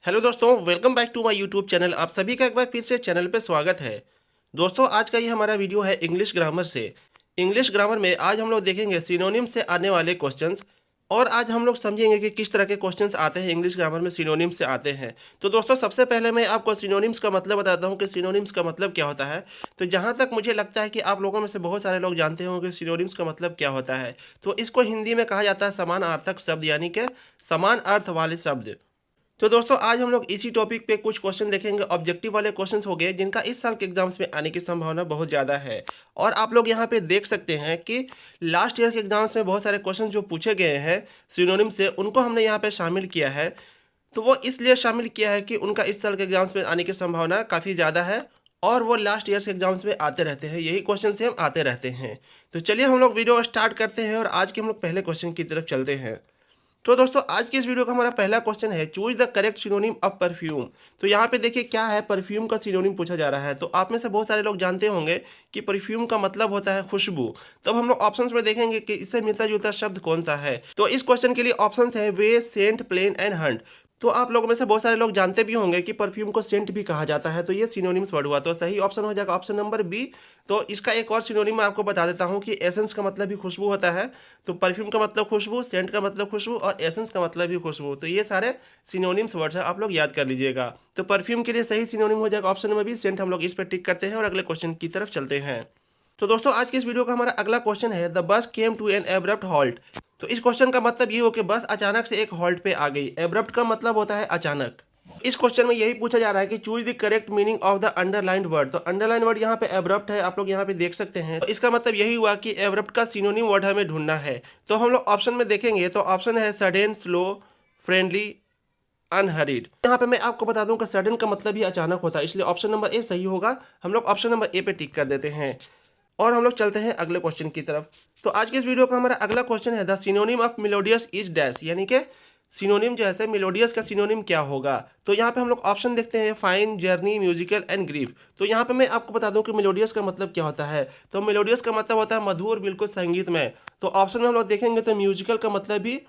Hello दोस्तों, welcome back to my YouTube channel. आप सभी का एक बार फिर से चैनल पे स्वागत है। दोस्तों, आज का ये हमारा वीडियो है इंग्लिश ग्रामर से। इंग्लिश ग्रामर में आज हम लोग देखेंगे सिनोनिम से आने वाले क्वेश्चंस, और आज हम लोग समझेंगे कि किस तरह के क्वेश्चंस आते हैं इंग्लिश ग्रामर में सिनोनिम से आते हैं। तो दोस्तों, सबसे पहले मैं आपको सिनोनिम्स का मतलब बताता हूँ कि सिनोनिम्स का मतलब क्या होता है। तो जहाँ तक मुझे लगता है कि आप लोगों में से बहुत सारे लोग जानते होंगे कि सिनोनिम्स का मतलब क्या होता है। तो इसको हिंदी में कहा जाता है समानार्थक शब्द, यानी कि समान अर्थ वाले शब्द। तो दोस्तों, आज हम लोग इसी टॉपिक पे कुछ क्वेश्चन देखेंगे। ऑब्जेक्टिव वाले क्वेश्चंस हो गए जिनका इस साल के एग्जाम्स में आने की संभावना बहुत ज़्यादा है। और आप लोग यहाँ पे देख सकते हैं कि लास्ट ईयर के एग्जाम्स में बहुत सारे क्वेश्चन जो पूछे गए हैं सिनोनिम से, उनको हमने यहाँ पे शामिल किया है। तो वो इसलिए शामिल किया है कि उनका इस साल के एग्जाम्स में आने की संभावना काफ़ी ज़्यादा है, और वो लास्ट ईयर के एग्जाम्स में आते रहते हैं। यही क्वेश्चन से हम आते रहते हैं। तो चलिए हम लोग वीडियो स्टार्ट करते हैं और आज के हम लोग पहले क्वेश्चन की तरफ चलते हैं। तो दोस्तों, आज की इस वीडियो का हमारा पहला क्वेश्चन है, choose the correct synonym of perfume. तो यहाँ पे देखिए क्या है, परफ्यूम का सिनोनिम पूछा जा रहा है। तो आप में से बहुत सारे लोग जानते होंगे कि परफ्यूम का मतलब होता है खुशबू। तब हम लोग ऑप्शंस में देखेंगे कि इससे मिलता जुलता शब्द कौन सा है। तो इस क्वेश्चन के लिए ऑप्शंस है वे, सेंट, प्लेन एंड हंट। तो आप लोगों में से बहुत सारे लोग जानते भी होंगे कि परफ्यूम को सेंट भी कहा जाता है। तो ये सिनोनिम्स वर्ड हुआ, तो सही ऑप्शन हो जाएगा ऑप्शन नंबर बी। तो इसका एक और सिनोनिम मैं आपको बता देता हूँ कि एसेंस का मतलब भी खुशबू होता है। तो परफ्यूम का मतलब खुशबू, सेंट का मतलब खुशबू, और एसेंस का मतलब भी खुशबू। तो ये सारे सिनोनिम्स वर्ड्स हैं, आप लोग याद कर लीजिएगा। तो परफ्यूम के लिए सही सिनोनिम हो जाएगा ऑप्शन नंबर बी, सेंट। हम लोग इस पर टिक करते हैं और अगले क्वेश्चन की तरफ चलते हैं। तो दोस्तों, आज के इस वीडियो का हमारा अगला क्वेश्चन है, the bus came to an abrupt halt. तो इस क्वेश्चन का मतलब ये हो कि बस अचानक से एक हॉल्ट पे आ गई। एब्रप्ट का मतलब होता है अचानक। इस क्वेश्चन में यही पूछा जा रहा है कि choose the correct meaning of the underlined word. तो अंडरलाइन वर्ड यहाँ पे एब्रप्ट है, आप लोग यहाँ पे देख सकते हैं। तो इसका मतलब यही हुआ कि एब्रप्ट का सिनोनिम वर्ड हमें ढूंढना है। तो हम लोग ऑप्शन में देखेंगे, तो ऑप्शन है सडन, स्लो, फ्रेंडली, अनहरीड। यहाँ पे मैं आपको बता दूं कि सडन का मतलब ही अचानक होता है, इसलिए ऑप्शन नंबर ए सही होगा। हम लोग ऑप्शन नंबर ए पे टिक कर देते हैं और हम लोग चलते हैं अगले क्वेश्चन की तरफ। तो आज के इस वीडियो का हमारा अगला क्वेश्चन है, the synonym of melodious is dash. यानी कि सिनोनिम जो है मेलोडियस का सिनोनिम क्या होगा। तो यहाँ पे हम लोग ऑप्शन देखते हैं, fine, journey, musical and grief. तो यहाँ पे मैं आपको बता दूं कि मेलोडियस का मतलब क्या होता है। तो मेलोडियस का मतलब होता है मधुर, बिल्कुल संगीतमय। तो ऑप्शन में हम लोग देखेंगे तो म्यूजिकल का मतलब भी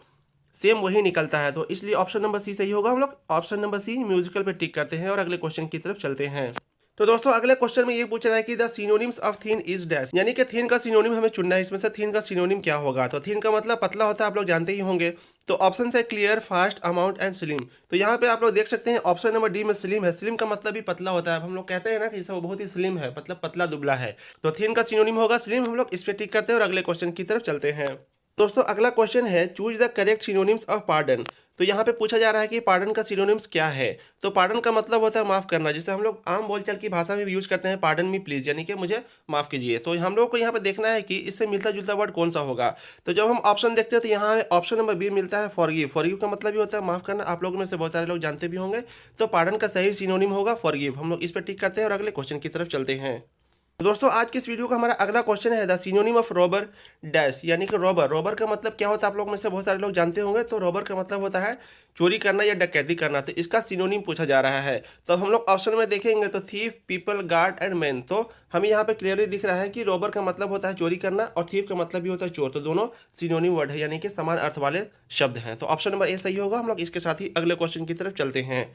सेम वही निकलता है। तो इसलिए ऑप्शन नंबर सी सही होगा। हम लोग ऑप्शन नंबर सी म्यूजिकल पे टिक करते हैं और अगले क्वेश्चन की तरफ चलते हैं। तो दोस्तों, अगले क्वेश्चन में ये पूछ रहा है कि the synonyms of thin is dash. यानी कि थीन का सिनोनिम हमें चुनना है। इसमें से थीन का सिनोनिम क्या होगा। तो थीन का मतलब पतला होता है, आप लोग जानते ही होंगे। तो ऑप्शन है clear, fast, amount and slim. तो यहाँ पे आप लोग देख सकते हैं ऑप्शन नंबर डी में स्लिम है। स्लिम का मतलब भी पतला होता है। हम लोग कहते हैं ना कि वो बहुत ही स्लिम है, मतलब पतला दुबला है। तो थीन का सिनोनिम होगा स्लिम। हम लोग इस पे टिक करते हैं और अगले क्वेश्चन की तरफ चलते हैं। दोस्तों, अगला क्वेश्चन है, choose the correct synonyms of pardon. तो यहाँ पे पूछा जा रहा है कि पार्डन का सिनोनिम्स क्या है। तो पार्डन का मतलब होता है माफ करना, जिसे हम लोग आम बोलचाल की भाषा में भी यूज करते हैं, पार्डन मी प्लीज, यानी कि मुझे माफ कीजिए। तो हम लोग को यहाँ पे देखना है कि इससे मिलता जुलता वर्ड कौन सा होगा। तो जब हम ऑप्शन देखते हैं तो यहाँ ऑप्शन नंबर बी मिलता है फॉरगिव। फॉरगिव का मतलब भी होता है माफ करना, आप लोगों में से बहुत सारे लोग जानते भी होंगे। तो पार्डन का सही सिनोनिम होगा फॉरगिव। हम लोग इस पर टिक करते हैं और अगले क्वेश्चन की तरफ चलते हैं। तो दोस्तों, आज की इस वीडियो का हमारा अगला क्वेश्चन है, the synonym of robber dash. यानी कि रॉबर। रॉबर का मतलब क्या होता है, आप लोग में से बहुत सारे लोग जानते होंगे। तो रॉबर का मतलब होता है चोरी करना या डकैती करना। तो इसका सिनोनिम पूछा जा रहा है। तो हम लोग ऑप्शन में देखेंगे तो thief, people, guard and man. तो हमें यहाँ पे क्लियरली दिख रहा है कि रॉबर का मतलब होता है चोरी करना और थीफ का मतलब भी होता है चोर। तो दोनों सिनोनिम वर्ड है, यानी कि समान अर्थ वाले शब्द हैं। तो ऑप्शन नंबर ए सही होगा। हम लोग इसके साथ ही अगले क्वेश्चन की तरफ चलते हैं।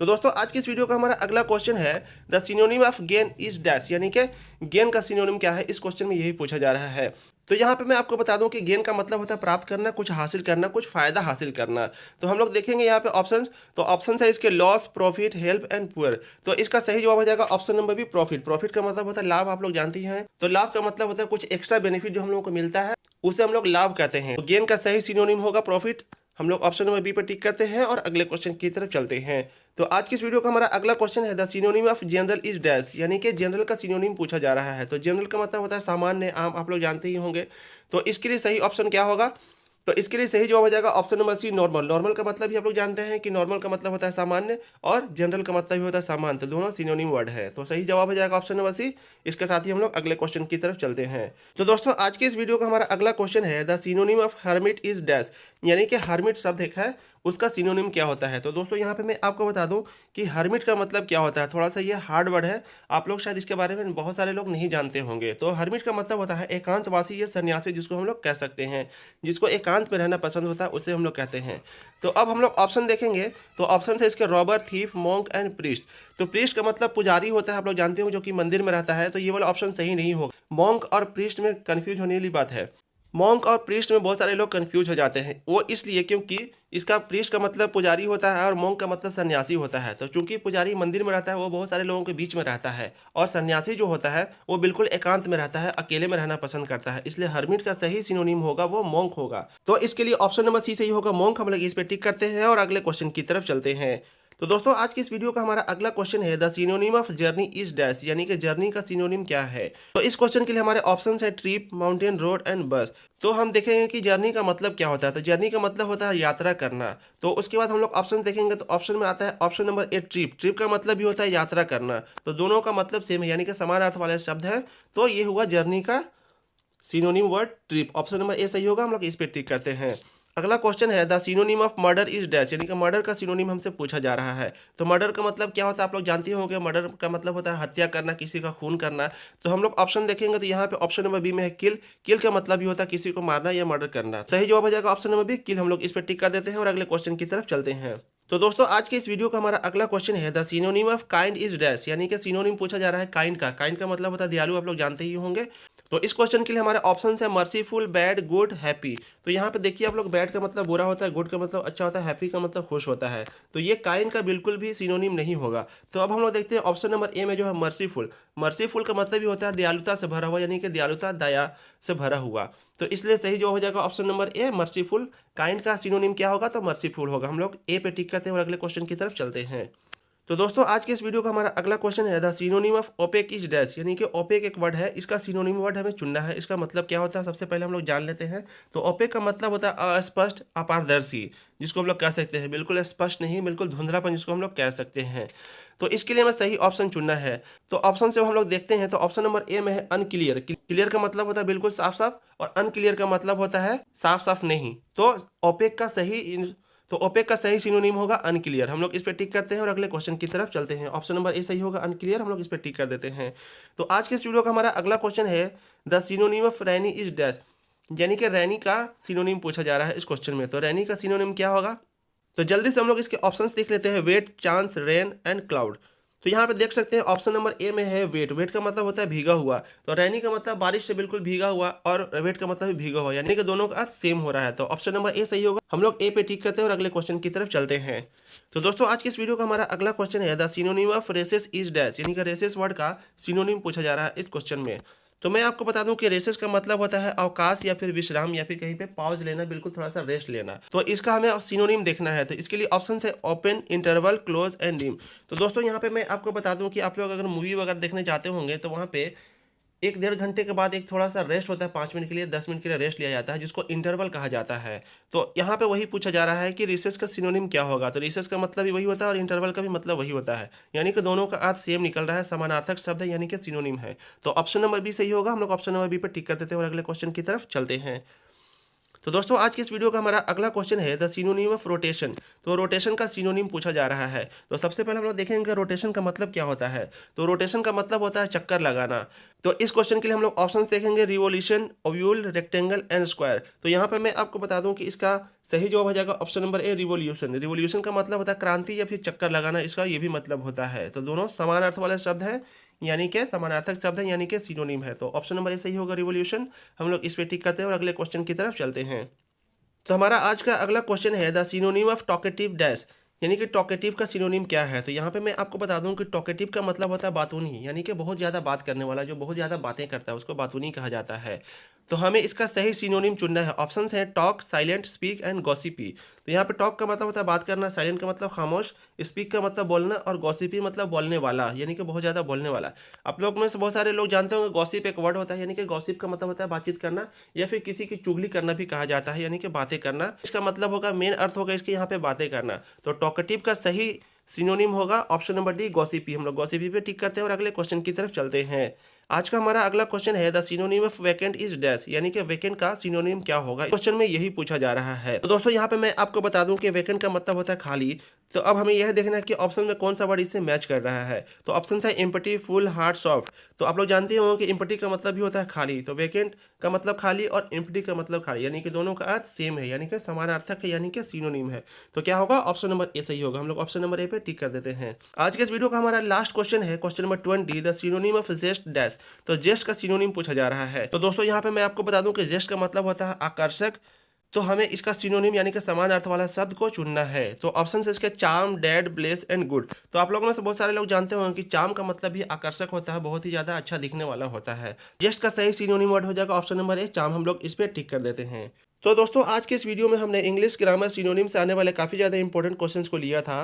तो दोस्तों, आज की इस वीडियो का हमारा अगला क्वेश्चन है, the synonym of gain is dash. यानी कि गेन का सिनोनिम क्या है, इस क्वेश्चन में यही पूछा जा रहा है। तो यहाँ पे मैं आपको बता दूं कि गेन का मतलब होता है प्राप्त करना, कुछ हासिल करना, कुछ फायदा हासिल करना। तो हम लोग देखेंगे यहाँ पे ऑप्शंस। तो ऑप्शन है इसके loss, profit, help and poor. तो इसका सही जवाब हो जाएगा option number B, profit. Profit का मतलब होता है लाभ, आप लोग जानते ही हैं। तो लाभ का मतलब होता है कुछ एक्स्ट्रा बेनिफिट जो हम लोगों को मिलता है, उसे हम लोग लाभ कहते हैं। तो गेन का सही सिनोनिम होगा प्रॉफिट। हम लोग ऑप्शन नंबर बी पर टिक करते हैं और अगले क्वेश्चन की तरफ चलते हैं। तो आज की इस वीडियो का हमारा अगला क्वेश्चन है, the synonym of general is dash. यानी कि जनरल का सिनोनिम पूछा जा रहा है। तो जनरल का मतलब होता है सामान्य, आम, आप लोग जानते ही होंगे। तो इसके लिए सही ऑप्शन क्या होगा। तो इसके लिए सही जवाब हो जाएगा option number C, normal. Normal का मतलब भी आप लोग जानते हैं कि नॉर्मल का मतलब होता है सामान्य और जनरल का मतलब भी होता है सामान्य। तो दोनों सिनोनिम वर्ड है। तो सही जवाब हो जाएगा ऑप्शन नंबर सी। इसके साथ ही हम लोग अगले क्वेश्चन की तरफ चलते हैं। तो दोस्तों, आज के इस वीडियो का हमारा अगला क्वेश्चन है, the synonym of hermit is dash. यानी कि हर्मिट शब्द एक है, उसका सिनोनिम क्या होता है। तो दोस्तों, यहाँ पे मैं आपको बता दूं कि हर्मिट का मतलब क्या होता है। थोड़ा सा ये हार्ड वर्ड है, आप लोग शायद इसके बारे में बहुत सारे लोग नहीं जानते होंगे। तो हर्मिट का मतलब होता है एकांतवासी या सन्यासी, जिसको हम लोग कह सकते हैं, जिसको एकांत एकांत में रहना पसंद होता है उसे हम लोग कहते हैं। तो अब हम लोग ऑप्शन देखेंगे, तो ऑप्शन है इसके robber, thief, monk and priest. तो प्रीस्ट का मतलब पुजारी होता है, आप लोग जानते हो, जो कि मंदिर में रहता है, तो ये वाला ऑप्शन सही नहीं होगा। मॉन्क और प्रीस्ट में कन्फ्यूज होने वाली बात है। मॉन्क और प्रीस्ट में बहुत सारे लोग कंफ्यूज हो जाते हैं, वो इसलिए क्योंकि इसका प्रीस्ट का मतलब पुजारी होता है और मॉन्क का मतलब सन्यासी होता है। तो चूंकि पुजारी मंदिर में रहता है, वो बहुत सारे लोगों के बीच में रहता है, और सन्यासी जो होता है वो बिल्कुल एकांत में रहता है, अकेले में रहना पसंद करता है, इसलिए हर्मिट का सही सिनोनिम होगा वो मॉन्क होगा। तो इसके लिए ऑप्शन नंबर सी सही होगा, मॉन्क। हम लोग इस पे टिक करते हैं और अगले क्वेश्चन की तरफ चलते हैं। तो दोस्तों आज की इस वीडियो का हमारा अगला क्वेश्चन है, the synonym of journey is dash, यानी कि जर्नी का सिनोनिम क्या है। तो इस क्वेश्चन के लिए हमारे ऑप्शंस है ट्रिप, माउंटेन, रोड एंड बस। तो हम देखेंगे कि जर्नी का मतलब क्या होता है। तो जर्नी का मतलब होता है यात्रा करना। तो उसके बाद हम लोग ऑप्शन देखेंगे, तो ऑप्शन में आता है option number A trip. Trip का मतलब भी होता है यात्रा करना, तो दोनों का मतलब सेम है, यानी कि समान अर्थ वाले शब्द है। तो ये हुआ जर्नी का synonym word trip. Option number A सही होगा, हम लोग इस पे टिक करते हैं। अगला क्वेश्चन है, the synonym of murder is dash, यानी कि मर्डर का सिनोनिम हमसे पूछा जा रहा है। तो मर्डर का मतलब क्या होता है, आप लोग जानते होंगे। मर्डर का मतलब होता है हत्या करना, किसी का खून करना। तो हम लोग ऑप्शन देखेंगे, तो यहाँ पे ऑप्शन नंबर बी में है किल। किल का मतलब भी होता है किसी को मारना या मर्डर करना। सही जवाब हो जाएगा ऑप्शन नंबर बी, किल। हम लोग इस पर टिक कर देते हैं और अगले क्वेश्चन की तरफ चलते हैं। तो दोस्तों आज के इस वीडियो का हमारा अगला क्वेश्चन है, the synonym of kind is dash, यानी कि सिनोनिम पूछा जा रहा है काइंड का। काइंड का मतलब होता है दयालु, आप लोग जानते ही होंगे। तो इस क्वेश्चन के लिए हमारे ऑप्शन है मर्सीफुल, बैड, गुड, हैप्पी। तो यहाँ पे देखिए आप लोग, बैड का मतलब बुरा होता है, गुड का मतलब अच्छा होता है, हैप्पी का मतलब खुश होता है। तो ये काइंड का बिल्कुल भी सिनोनिम नहीं होगा। तो अब हम लोग देखते हैं ऑप्शन नंबर ए में जो है मर्सीफुल। मर्सीफुल का मतलब भी होता है दयालुता से भरा हुआ, यानी कि दयालुता, दया से भरा हुआ। तो इसलिए सही जो हो जाएगा option number A, merciful. Kind का सिनोनिम क्या होगा, तो मर्सीफुल होगा। हम लोग ए पे टिक करते हैं और अगले क्वेश्चन की तरफ चलते हैं। तो दोस्तों आज के इस वीडियो का हमारा अगला क्वेश्चन है, the synonym of opaque is dash, यानी कि ओपेक एक वर्ड है, इसका सिनोनिम वर्ड हमें चुनना है। इसका मतलब क्या होता है सबसे पहले हम लोग जान लेते हैं। तो ओपेक का मतलब होता है अस्पष्ट, अपारदर्शी, जिसको हम लोग कह सकते हैं बिल्कुल स्पष्ट नहीं, बिल्कुल धुंधलापन, जिसको हम लोग कह सकते हैं। तो इसके लिए हमें सही ऑप्शन चुनना है। तो ऑप्शन से हम लोग देखते हैं, तो ऑप्शन नंबर ए में है अनक्लियर। क्लियर का मतलब होता है बिल्कुल साफ साफ, और अनक्लियर का मतलब होता है साफ साफ नहीं। तो ओपेक का सही सिनोनिम होगा अनक्लियर। हम लोग इस पे टिक करते हैं और अगले क्वेश्चन की तरफ चलते हैं। ऑप्शन नंबर ए सही होगा, अनक्लियर। हम लोग इस पे टिक कर देते हैं। तो आज के इस वीडियो का हमारा अगला क्वेश्चन है, the synonym of rainy is dash, यानी कि रैनी का सिनोनिम पूछा जा रहा है इस क्वेश्चन में। तो रैनी का सिनोनिम क्या होगा, तो जल्दी से हम लोग इसके ऑप्शंस देख लेते हैं, wet, chance, rain and cloud. तो यहाँ पे देख सकते हैं ऑप्शन नंबर ए में है वेट। वेट का मतलब होता है भीगा हुआ। तो रैनी का मतलब बारिश से बिल्कुल भीगा हुआ, और वेट का मतलब भी भीगा हुआ, यानी कि दोनों का अर्थ सेम हो रहा है। तो ऑप्शन नंबर ए सही होगा। हम लोग ए पे टिक करते हैं और अगले क्वेश्चन की तरफ चलते हैं। तो दोस्तों आज की इस वीडियो का हमारा अगला क्वेश्चन है, the synonym of recess is dash, यानी कि रेसेस वर्ड का सिनोनिम पूछा जा रहा है इस क्वेश्चन में। तो मैं आपको बता दूं कि रेसेस का मतलब होता है अवकाश या फिर विश्राम, या फिर कहीं पे पॉज लेना, बिल्कुल थोड़ा सा रेस्ट लेना। तो इसका हमें सिनोनिम देखना है। तो इसके लिए ऑप्शन है open, interval, close and deem. तो दोस्तों यहाँ पे मैं आपको बता दूं कि आप लोग अगर मूवी वगैरह देखने जाते होंगे, तो वहाँ पे 1-1.5 घंटे के बाद एक थोड़ा सा रेस्ट होता है, 5 मिनट के लिए, 10 मिनट के लिए रेस्ट लिया जाता है, जिसको इंटरवल कहा जाता है। तो यहाँ पे वही पूछा जा रहा है कि रिसेस का सिनोनिम क्या होगा। तो रिसेस का मतलब भी वही होता है और इंटरवल का भी मतलब वही होता है, यानी कि दोनों का अर्थ सेम निकल रहा है, समानार्थक शब्द है, यानी कि सिनोनिम है। तो ऑप्शन नंबर बी सही होगा। हम लोग ऑप्शन नंबर बी पर टिक कर देते हैं और अगले क्वेश्चन की तरफ चलते हैं। तो दोस्तों आज की इस वीडियो का हमारा अगला क्वेश्चन है, द सिनोनिम ऑफ रोटेशन। तो रोटेशन का सिनोनिम पूछा जा रहा है। तो सबसे पहले हम लोग देखेंगे रोटेशन का मतलब क्या होता है। तो रोटेशन का मतलब होता है चक्कर लगाना। तो इस क्वेश्चन के लिए हम लोग ऑप्शंस देखेंगे, revolution, ovule, rectangle and square. तो यहाँ पर मैं आपको बता दूं कि इसका सही जवाब हो जाएगा option number A, revolution. Revolution का मतलब होता है क्रांति या फिर चक्कर लगाना, इसका ये भी मतलब होता है। तो दोनों समान अर्थ वाले शब्द हैं, यानी कि समानार्थक शब्द है, यानी कि सिनोनिम है। तो ऑप्शन नंबर ए सही होगा, रिवोल्यूशन। हम लोग इस पे टिक करते हैं और अगले क्वेश्चन की तरफ चलते हैं। तो हमारा आज का अगला क्वेश्चन है, the synonym of talkative dash, यानी कि टॉकेटिव का सिनोनिम क्या है। तो यहाँ पे मैं आपको बता दूं कि टॉकेटिव का मतलब होता है बातूनी, यानी कि बहुत ज़्यादा बात करने वाला, जो बहुत ज़्यादा बातें करता है उसको बातूनी कहा जाता है। तो हमें इसका सही सिनोनिम चुनना है। ऑप्शंस हैं टॉक, साइलेंट, स्पीक एंड गॉसिपी। तो यहाँ पे टॉक का मतलब होता है बात करना, साइलेंट का मतलब खामोश, स्पीक का मतलब बोलना, और गॉसिपी मतलब बोलने वाला, यानी कि बहुत ज़्यादा बोलने वाला। आप लोग में से बहुत सारे लोग जानते होंगे गॉसिप एक वर्ड होता है, यानी कि गॉसिप का मतलब होता है बातचीत करना, या फिर किसी की चुगली करना भी कहा जाता है, यानी कि बातें करना। इसका मतलब होगा, मेन अर्थ होगा इसके यहाँ पे बातें करना। तो टॉकेटिव का सही सिनोनिम होगा ऑप्शन नंबर डी, गॉसिपी। हम लोग गॉसिपी पे टिक करते हैं और अगले क्वेश्चन की तरफ चलते हैं। आज का हमारा अगला क्वेश्चन है the synonym of vacant is dash, यानी कि वैकेंट का सिनोनिम क्या होगा। क्वेश्चन में यही पूछा जा रहा है। तो दोस्तों यहाँ पे मैं आपको बता दूं कि वैकेंट का मतलब होता है खाली। तो अब हमें यह देखना है कि ऑप्शन में कौन सा वर्ड इससे मैच कर रहा है। तो ऑप्शन है एम्प्टी, फुल, हार्ड, सॉफ्ट। तो आप लोग जानते होंगे कि एम्प्टी का मतलब भी होता है खाली, तो वैकेंट का मतलब खाली और एम्प्टी का मतलब खाली, यानी कि दोनों का अर्थ सेम है, यानी कि समानार्थक है, यानी कि सिनोनिम है। तो क्या होगा, ऑप्शन नंबर ए सही होगा। हम लोग ऑप्शन नंबर ए पे टिक कर देते हैं। आज के इस वीडियो का हमारा लास्ट क्वेश्चन है question number 20 the synonym of jest dash. तो जेस्ट का सिनोनिम पूछा जा रहा है। तो दोस्तों यहाँ पे मैं आपको बता दूं कि जेस्ट का मतलब होता है आकर्षक। तो हमें इसका सिनोनिम यानी कि समान अर्थ वाला शब्द को चुनना है। तो ऑप्शन है इसके charm, dead, bless and good. तो आप लोगों में से बहुत सारे लोग जानते होंगे कि चार्म का मतलब भी आकर्षक होता है, बहुत ही ज्यादा अच्छा दिखने वाला होता है। जेस्ट का सही सिनोनिम वर्ड हो जाएगा ऑप्शन नंबर ए, चार्म। हम लोग इस पे टिक कर देते हैं। तो दोस्तों आज के इस वीडियो में हमने इंग्लिश ग्रामर सिनोनिम से आने वाले काफी ज्यादा इंपॉर्टेंट क्वेश्चंस को लिया था।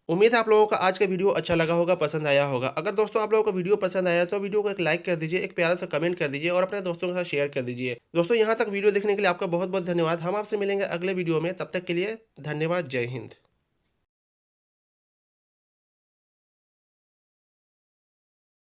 उम्मीद है आप लोगों का आज का वीडियो अच्छा लगा होगा, पसंद आया होगा। अगर दोस्तों आप लोगों को वीडियो पसंद आया तो वीडियो को एक लाइक कर दीजिए, एक प्यारा सा कमेंट कर दीजिए और अपने दोस्तों के साथ शेयर कर दीजिए। दोस्तों यहाँ तक वीडियो देखने के लिए आपका बहुत बहुत धन्यवाद। हम आपसे मिलेंगे अगले वीडियो में, तब तक के लिए धन्यवाद। जय हिंद।